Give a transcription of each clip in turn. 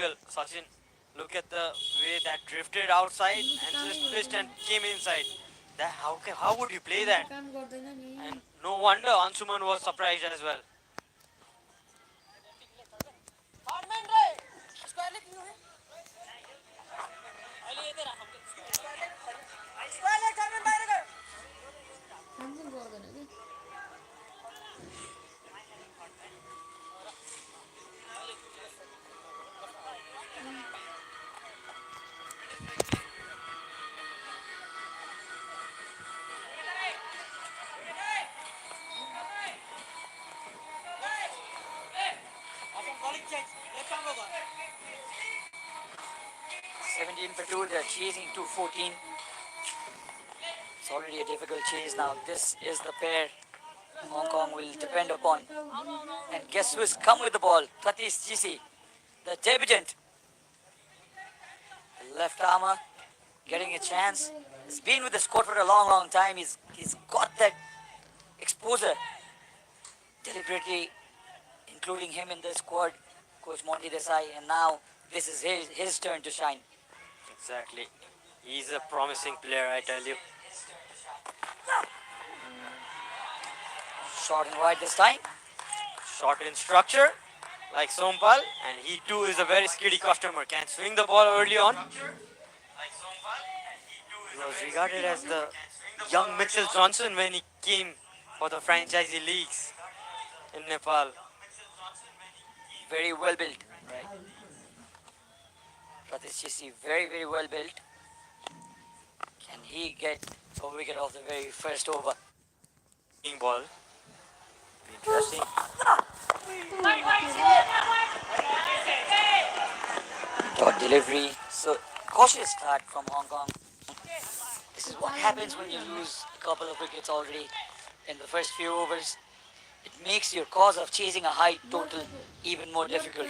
Kushal, Sachin, look at the way that drifted outside and just twist and came inside. That how would you play that? And no wonder Anshuman was surprised as well. Cancel गर्दैन कि 17 for 2, they're chasing to 14. It's already a difficult chase now. This is the pair Hong Kong will depend upon. And guess who's come with the ball? Pratish GC, the debutant. The left armour getting a chance. He's been with the squad for a long, long time. He's got that exposure. Deliberately including him in the squad, Coach Monty Desai, and now this is his turn to shine. Exactly. He's a promising player, I tell you. Short and wide this time. Short in structure, like Sompal, and he too is a very skiddy customer. Can swing the ball early on. He was regarded as the young Mitchell Johnson when he came for the franchisee leagues in Nepal. Very well built, right? Pratish GC, very, very well built. Can he get a wicket off the very first over? Ball. Interesting. Dot delivery. So cautious start from Hong Kong. This is what happens when you lose a couple of wickets already in the first few overs. It makes your cause of chasing a high total even more difficult.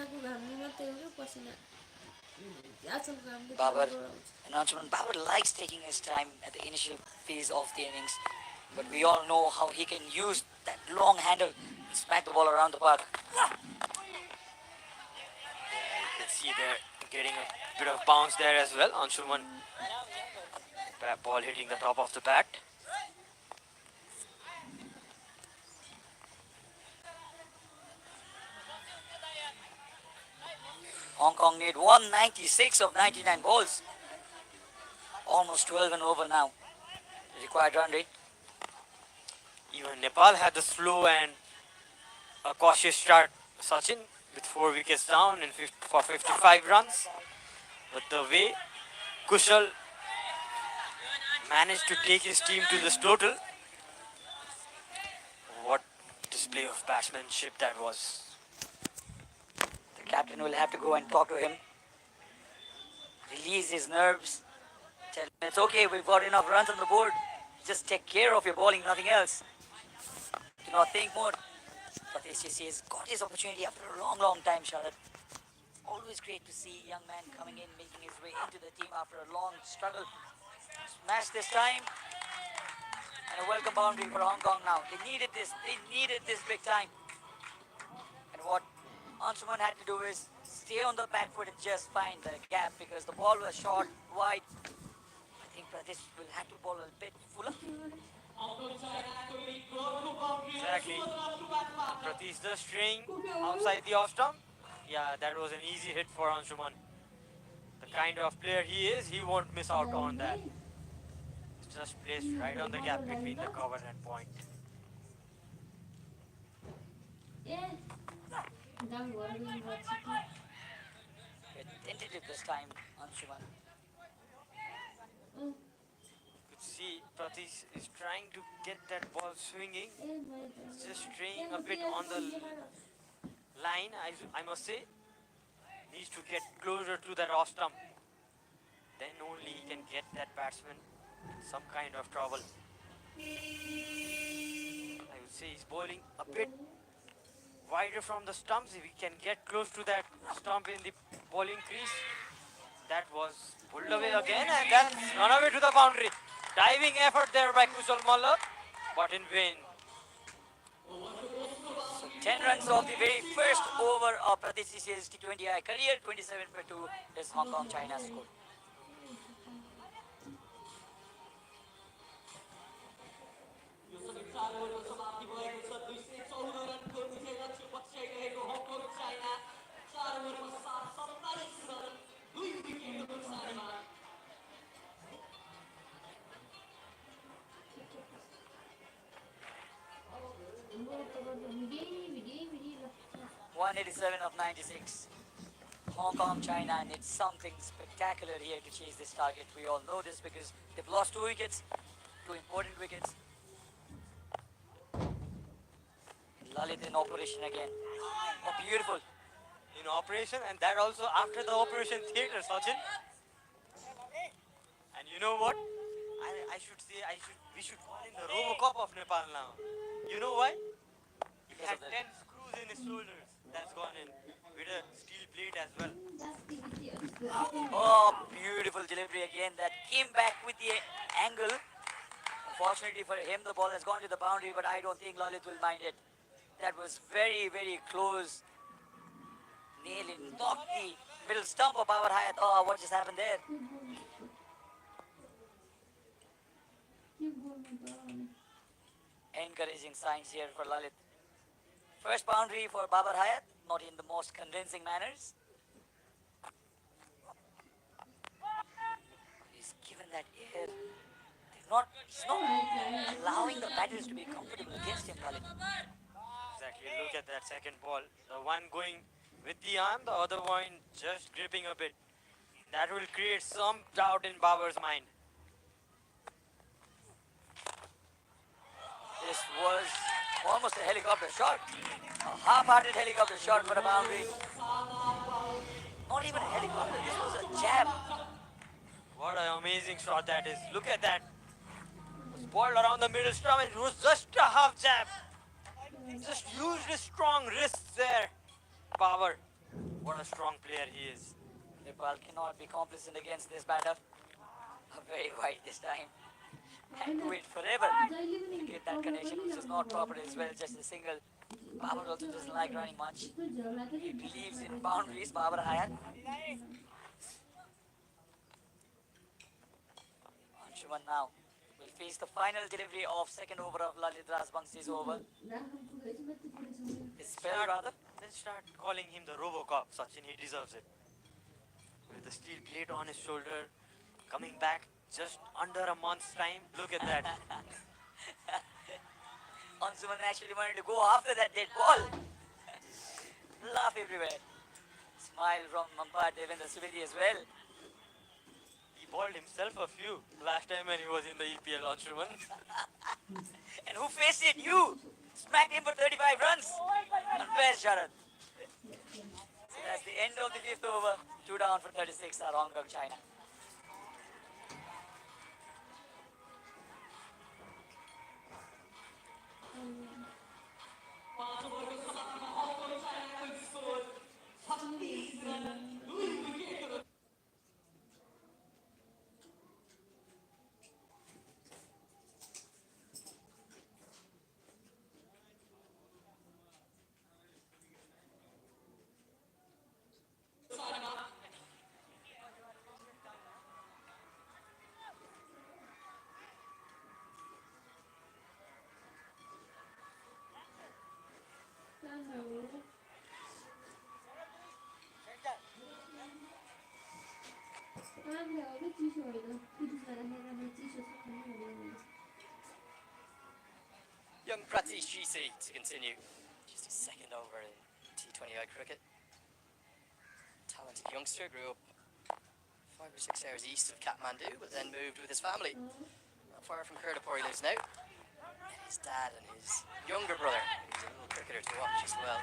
Babar, announcement. Babar likes taking his time at the initial phase of the innings, but we all know how he can use that long handle and smack the ball around the park. You can see they're getting a bit of bounce there as well. Anshuman, ball hitting the top of the bat. Hong Kong need 196 of 99 balls. Almost 12 and over now. Required run rate. Even Nepal had the slow and a cautious start, Sachin, with 4 wickets down and for 55 runs. But the way Kushal managed to take his team to this total, what display of batsmanship that was. The captain will have to go and talk to him. Release his nerves. Tell him it's okay, we've got enough runs on the board. Just take care of your bowling, nothing else. Do not think more. But SJC has got his opportunity after a long, long time, Sharad. Always great to see a young man coming in, making his way into the team after a long struggle. Smash this time. And a welcome boundary for Hong Kong now. They needed this big time. And what Anshuman had to do is stay on the back foot and just find the gap because the ball was short, wide. I think Pratish will have to bowl a bit fuller. Exactly. Pratish the string outside the off stump. Yeah, that was an easy hit for Anshuman. The kind of player he is, he won't miss out on that. It's just placed right on the gap between the cover and point. Tentative this time, Anshuman. See, Pratish is trying to get that ball swinging. It's just straying a bit on the line, I must say. Needs to get closer to that off stump. Then only he can get that batsman some kind of trouble. I would say he's bowling a bit wider from the stumps. If he can get close to that stump in the bowling crease. That was pulled away again, and that's run away to the boundary. Diving effort there by Kushal Malla, but in vain. So 10 runs of the very first over of Pradesh CC's T20I career, 27 for 2 is Hong Kong China's score. Video. 187 of 96. Hong Kong, China needs something spectacular here to chase this target. We all know this because they've lost 2 wickets, 2 important wickets. Lalit in operation again. Oh, beautiful. In operation, and that also after the operation theater, Sachin. And you know what? We should call him the Robocop of Nepal now. You know why? He Because had of the 10 screws in his shoulders. That's gone in with a steel plate as well. Oh, beautiful delivery again. That came back with the angle. Unfortunately for him, the ball has gone to the boundary, but I don't think Lalit will mind it. That was very, very close. Nearly knocked the middle stump of Babar Hayat. Oh, what just happened there? Encouraging signs here for Lalit. First boundary for Babar Hayat, not in the most convincing manners. He's given that air. He's not allowing the batters to be comfortable against him, Lalit. Exactly. Look at that second ball. The one going with the arm, the other one just gripping a bit. That will create some doubt in Babar's mind. This was almost a helicopter shot. A half-hearted helicopter shot for a boundary. Not even a helicopter, this was a jab. What an amazing shot that is. Look at that. It was balled around the middle stump and it was just a half jab. Just used his strong wrists there. Babar. What a strong player he is. Nepal cannot be complacent against this batter. Very wide this time. And wait forever to get that connection, which is not proper as well, just a single. Babar also doesn't like running much. He believes in boundaries, Babar Hayat. Anshuman now will face the final delivery of second over of Lalit Rajbangshi's over. His spell rather. Let's start calling him the Robocop. Sachin, he deserves it. With the steel plate on his shoulder, coming back just under a month's time. Look at that. Anshuman actually wanted to go after that dead ball. Laugh everywhere. Smile from umpire Devendra Subedi as well. He balled himself a few last time when he was in the EPL, Anshuman. And who faced it? You! Smacked him for 35 runs. Unfair, Sharad. So that's the end of the fifth over. 2 down for 36 are Hong Kong, China. Young Pratish GC to continue. Just his second over in T20I cricket. Talented youngster, grew up 5 or 6 hours east of Kathmandu, but then moved with his family. Not far from Kurdapur he lives now. And his dad and his younger brother, who's a little cricketer to watch as well.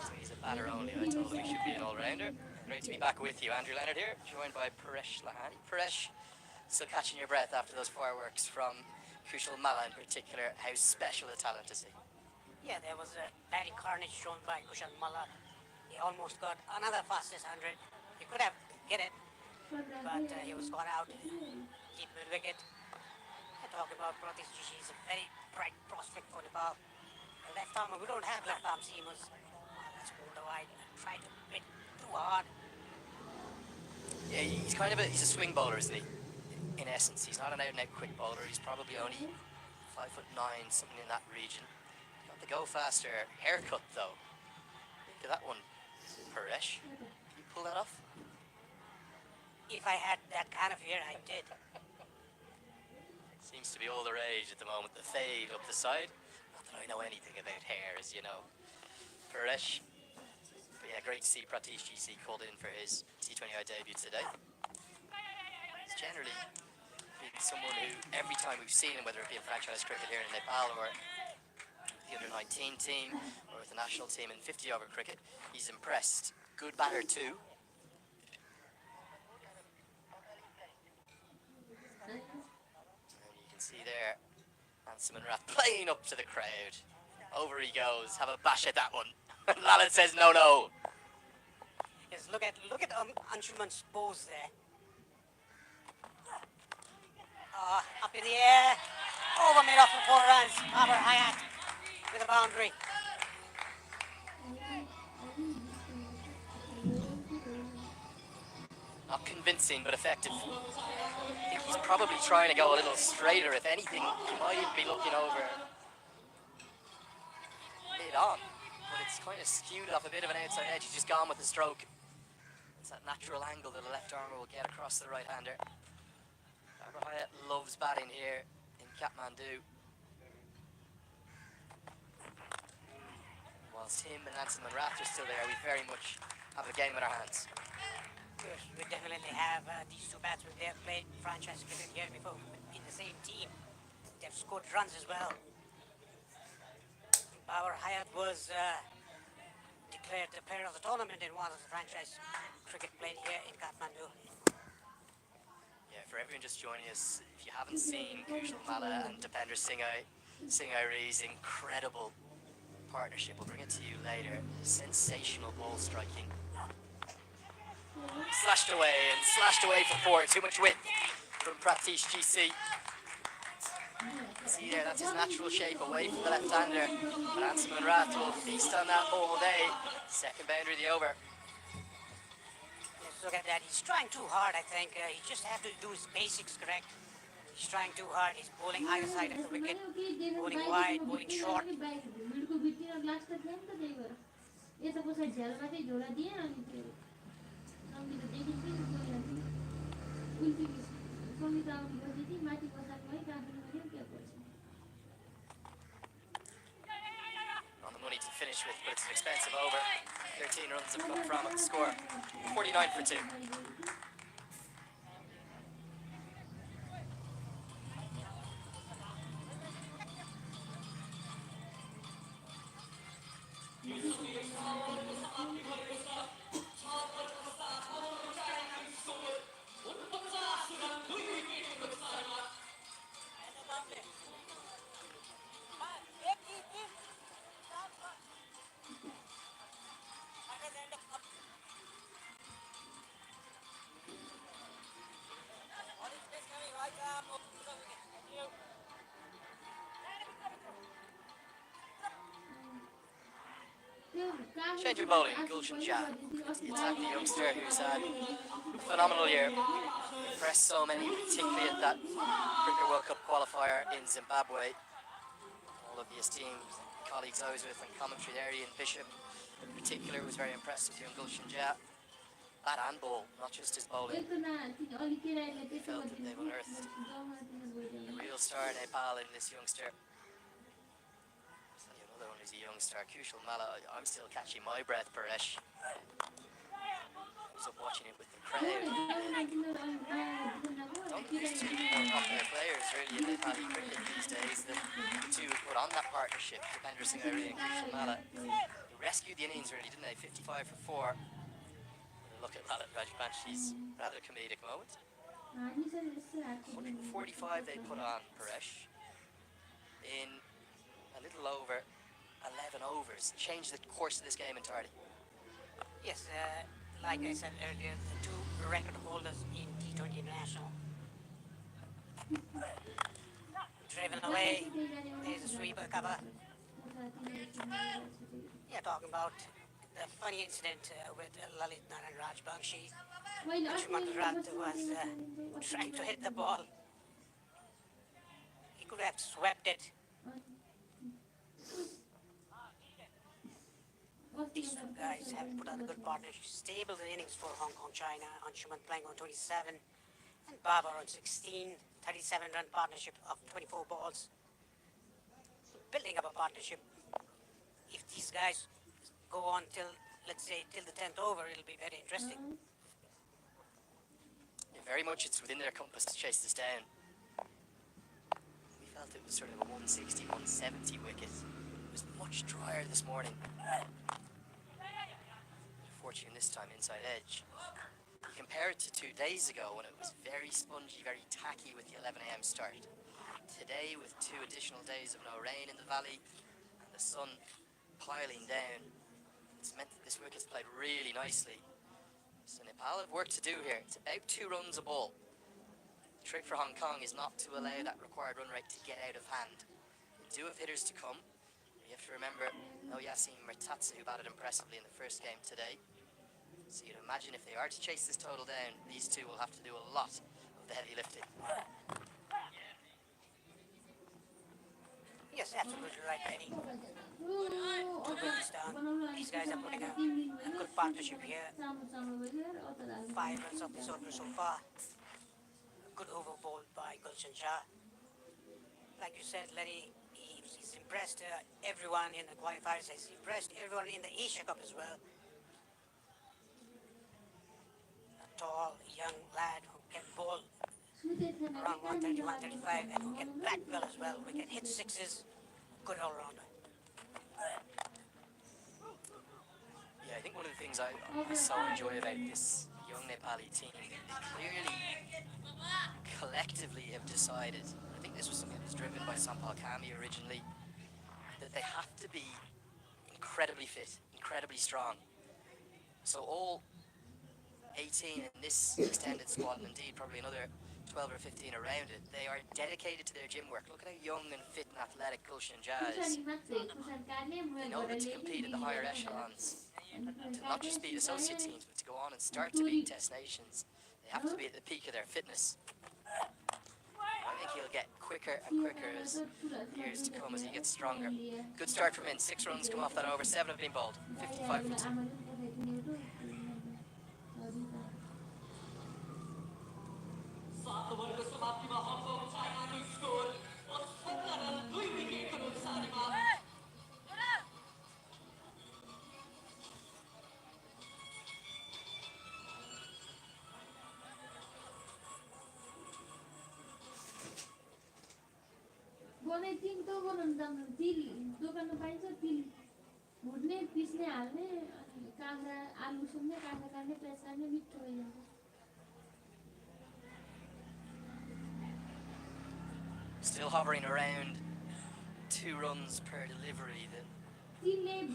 So he's a batter only. I told him he should be an all-rounder. Great to be back with you. Andrew Leonard here, joined by Paresh Lahani. Paresh, still catching your breath after those fireworks from Kushal Malla in particular. How special a talent is he? Yeah, there was a dirty carnage shown by Kushal Malla. He almost got another fastest 100. He could have hit it, but he was caught out. Deep mid wicket. I talk about Pratish Jishi. He's a very bright prospect for Nepal. left arm. We don't have left arm seamers. Let's go the wide. Try to hit too hard. Yeah, he's a swing bowler, isn't he? In essence, he's not an out and out quick bowler. He's probably only 5'9", something in that region. Got the go faster haircut though. Look at that one, Paresh. Can you pull that off? If I had that kind of hair, I did. Seems to be all the rage at the moment. The fade up the side. Not that I know anything about hair, as you know, Paresh. But yeah, great to see Pratish GC called in for his T20I debut today. He's generally been someone who, every time we've seen him, whether it be in franchise cricket here in Nepal or the under-19 team or with the national team in 50-over cricket, he's impressed. Good batter too. And you can see there, Handsome and Rath playing up to the crowd. Over he goes. Have a bash at that one. Lalit says no, no. Yes, look at Anshuman's pose there. Up in the air. Over mid off for 4 runs. Babar Hayat with a boundary. Not convincing, but effective. I think he's probably trying to go a little straighter. If anything, he might even be looking over mid on. But it's kind of skewed off a bit of an outside edge. He's just gone with the stroke. It's that natural angle that a left armer will get across the right-hander. Babar Hayat loves batting here in Kathmandu. Whilst him and Hanson and Rath are still there, we very much have a game in our hands. Yes, we definitely have these two batsmen. They have played franchise cricket here before in the same team. They've scored runs as well. Babar Hayat was declared the player of the tournament in one of the franchise cricket played here in Kathmandu. Yeah, for everyone just joining us, if you haven't seen Kushal Malla and Dipender Singhai's incredible partnership, we'll bring it to you later. Sensational ball striking. Slashed away for 4. Too much width from Pratish GC. See there, that's his natural shape away from the left-hander. But Handsome and Rath will feast on that all day. Second boundary of the over. Let's look at that. He's trying too hard, I think. He just has to do his basics correct. He's trying too hard. He's bowling either side of the wicket. Bowling wide, bowling short. On the money to finish with, but it's an expensive over. 13 runs have come from it. Score 49 for 2. Change of bowling, Gulshan Jah. Attack the youngster who's had a phenomenal year. Impressed so many, particularly at that Cricket World Cup qualifier in Zimbabwe. All of the esteemed colleagues I was with on commentary there, Ian Bishop in particular was very impressed with young Gulshan Jah. Bat and ball, not just his bowling. He felt that they've unearthed a real star in Nepal in this youngster. Another one who's a young star, Kushal Malla. I'm still catching my breath, Paresh. I was up watching it with the crowd. Don't think there's two more popular players really in Nepali cricket these days. The two who put on that partnership, Dipender Singhai and Kushal Malla, who rescued the innings really, didn't they? 55 for 4. Look at Lalit Rajbanshie's rather comedic moment. 145 they put on, Paresh, in a little over 11 overs. Changed the course of this game entirely. Yes, like I said earlier, the two record holders in T20 International. Driven away. There's a sweeper cover. Yeah, talking about the funny incident with Lalit Naran Rajbangshi. Anshuman Rat was trying to hit the ball. He could have swept it. These two guys have put on a good partnership. Stable innings for Hong Kong China. Anshuman playing on 27 and Babar on 16. 37-run partnership of 24 balls. Building up a partnership. If these guys go on till, let's say, till the 10th over, it'll be very interesting. Yeah, very much it's within their compass to chase this down. We felt it was sort of a 160, 170 wicket. It was much drier this morning. Fortune this time inside edge. Compare it to 2 days ago when it was very spongy, very tacky with the 11 a.m. start. Today, with 2 additional days of no rain in the valley and the sun piling down, it's meant that this wicket's played really nicely. So Nepal have work to do here. It's about 2 runs a ball. The trick for Hong Kong is not to allow that required run rate to get out of hand. They do have hitters to come. You have to remember, no Yasin Mertatsa, who batted impressively in the first game today. So you'd imagine if they are to chase this total down, these two will have to do a lot of the heavy lifting. Yes, absolutely right, Benny. 2 wickets down. These guys are putting a good partnership here. 5 runs off this order so far. A good over bowled by Gulshan Shah. Like you said, Lenny, he's impressed everyone in the qualifiers. He's impressed everyone in the Asia Cup as well. A tall, young lad who can bowl around 130, 135 and who can bat well as well. We can hit sixes. Good all-rounder. Yeah, I think one of the things I so enjoy about this young Nepali team, they clearly, collectively have decided, I think this was something that was driven by Sampal Kami originally, that they have to be incredibly fit, incredibly strong. So all 18 in this extended squad, and indeed probably another 12 or 15 around it, they are dedicated to their gym work. Look at how young and fit and athletic Gulshan Jah is. They know that to compete in the higher echelons, to not just beat associate teams, but to go on and start to beat test nations, they have to be at the peak of their fitness. I think he'll get quicker and quicker as the years to come, as he gets stronger. Good start from him. 6 runs come off that over. 7 have been bowled. 55 for 2. दोकानमा पाइन्छ तिल भुट्ने पिस्ने हाल्ने अनि काँक्रा आलु उसिन्ने काँक्रा काट्ने प्याज काट्ने मिठो भइजान्छ Still hovering around 2 runs per delivery that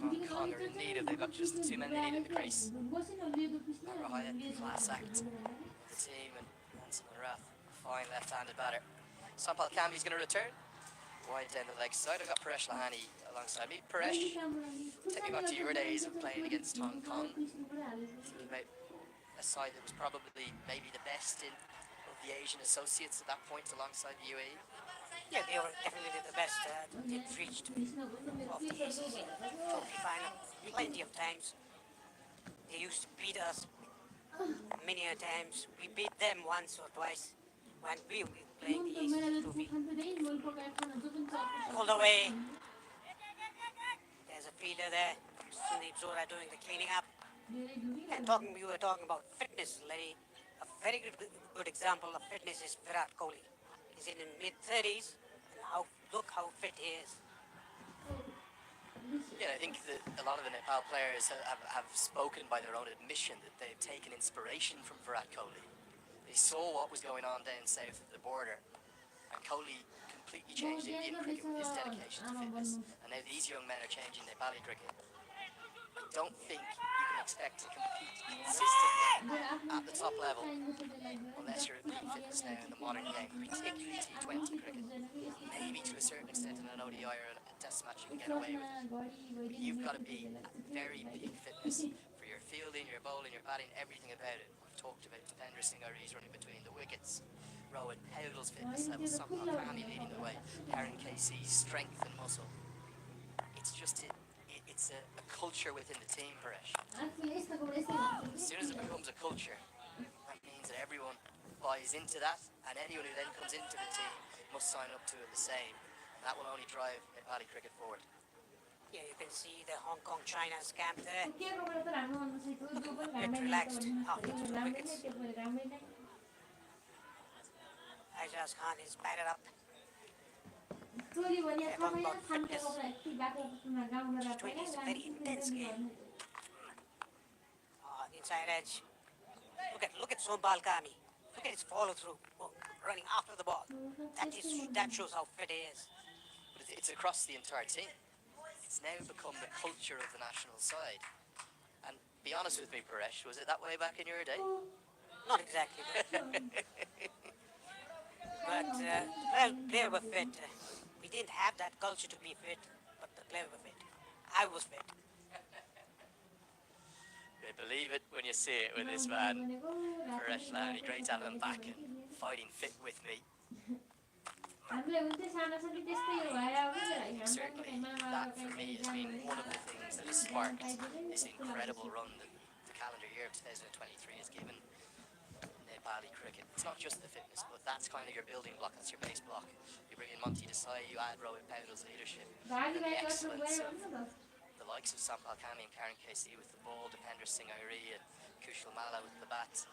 Hong Kong are in need of. They've got just the 2 men they need in the crease. Rahayat, class act the team, and Hanson and Rath, fine left-handed batter. Sampal Kambi's going to return. Wide down the leg side. I've got Paresh Lahani alongside me. Paresh, take me back to your days of playing against Hong Kong. Thinking about a side that was probably maybe the best of the Asian associates at that point alongside the UAE. Yeah, they were definitely the best. They've reached of the ACC trophy final plenty of times. They used to beat us many a times. We beat them once or twice when we were playing the ACC trophy. Pulled away. There's a fielder there. Sundeep Zora doing the cleaning up. And we were talking about fitness, Lenny. A very good example of fitness is Virat Kohli. He's in his mid-30s, and look how fit he is. Yeah, I think that a lot of the Nepal players have spoken by their own admission that they've taken inspiration from Virat Kohli. They saw what was going on down south of the border, and Kohli completely changed Indian cricket with his dedication to fitness, and now these young men are changing Nepali cricket. I don't think you can expect to compete consistently at the top level unless you're at peak fitness now in the modern game, particularly T20 cricket, maybe to a certain extent in an ODI or test match you can get away with it. You've got to be at very peak fitness for your fielding, your bowling, your batting, everything about it. We've talked about Depender Singh Ari's running between the wickets, Rowan Powell's fitness level, Sampal Kami leading the way, Karen Casey's strength and muscle. It's just it's a culture within the team, Paresh. As soon as it becomes a culture, that means that everyone buys into that, and anyone who then comes into the team must sign up to it the same. That will only drive Nepali cricket forward. Yeah, you can see the Hong Kong China's camp there. Bit relaxed after 2 wickets. Aijaz Khan is batted up. T20 is a very intense game. Inside edge. Look at Sompal Kami. Look at his follow through, running after the ball. That shows how fit he is. But it's across the entire team. It's now become the culture of the national side. And be honest with me, Paresh, was it that way back in your day? Not exactly. But well, players were fit. We didn't have that culture to be fit, but the players were fit. I was fit. You believe it when you see it with this man. Paresh Lani, great to have him back and fighting fit with me. Certainly, that for me has been one of the things that has sparked this incredible run that the calendar year of 2023 has given Nepali cricket. It's not just the fitness, but that's kind of your building block, that's your base block. You bring in Monty Desai, you add Rohit Powell's leadership, and the excellence of the likes of Sampal Kami and Karen Casey with the ball, Depender Singh Ari and Kushal Malla with the bat.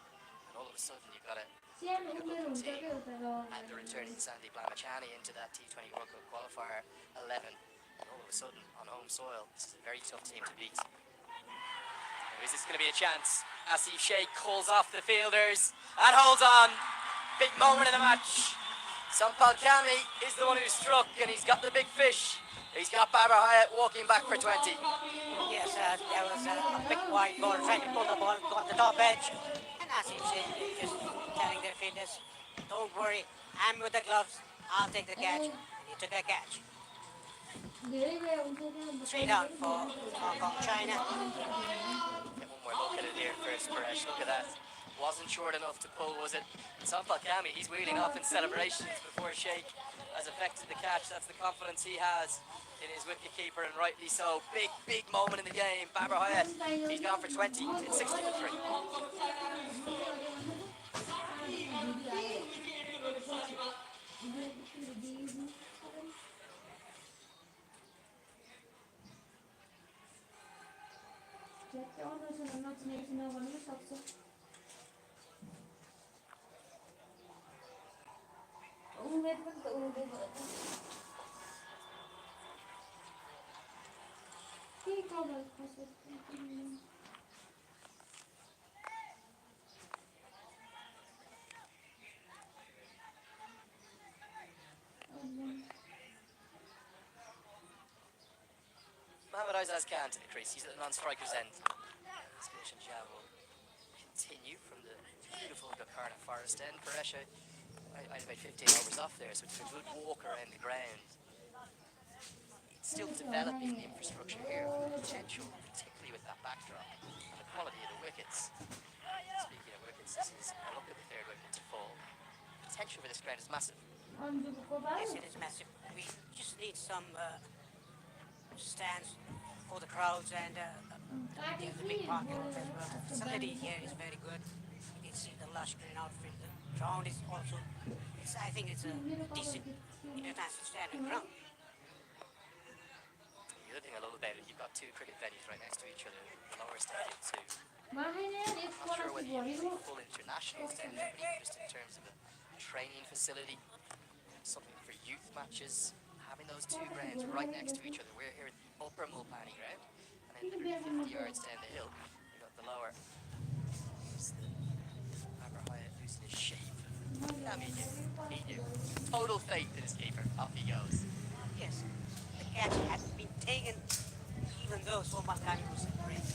And all of a sudden you've got a good looking team. And they're returning Sandeep Lamachani into that T20 World Cup qualifier 11. And all of a sudden, on home soil, this is a very tough team to beat. Now, is this going to be a chance? Asif Sheikh calls off the fielders and holds on. Big moment in the match. Sampal Kami is the one who struck, and he's got the big fish. He's got Babar Hyatt walking back for 20. Yes, there was a big wide ball trying to pull the ball, got the top edge. And Asif Sheikh just telling their fielders, don't worry, I'm with the gloves, I'll take the catch. And he took a catch. 3 down for Hong Kong, China. Get one more look at it here first, Paresh. Look at that. Wasn't short enough to pull, was it? Sampal Kami, he's wheeling off in celebrations before Sheikh has effected the catch. That's the confidence he has in his wicketkeeper, and rightly so. Big moment in the game. Babar Hyatt, he's gone for 20. It's 60 for 3. Mohammad Aizaz Khan to the crease. He's at the non-striker's end. This finishing jab will continue from the beautiful Gokarna Forest end. Paresh, I had about 15 overs off there, so it's a good walk around the ground. It's still developing the infrastructure here. Potential, particularly with that backdrop and the quality of the wickets. Speaking of wickets, this is a look at the third wicket to fall. Potential for this ground is massive. Yes, it is massive. We just need some stands for the crowds, and there's a big parking lot as well. The facility here is very good. You can see the lush green outfit. The ground is also, I think it's a decent international standard ground. The other thing I love about it, you've got 2 cricket venues right next to each other. The lower stadium too. Not sure whether you need a full international stadium, but just in terms of a training facility, something for youth matches. Having those 2 grounds right next to each other. We're here at the upper Mulpani ground, and then literally 50 yards down the hill, we've got the lower. There's the Babar Hyatt losing his shape. He knew. Total faith in his keeper. Off he goes. Yes, the catch had been taken, even though Sompal Kami was great.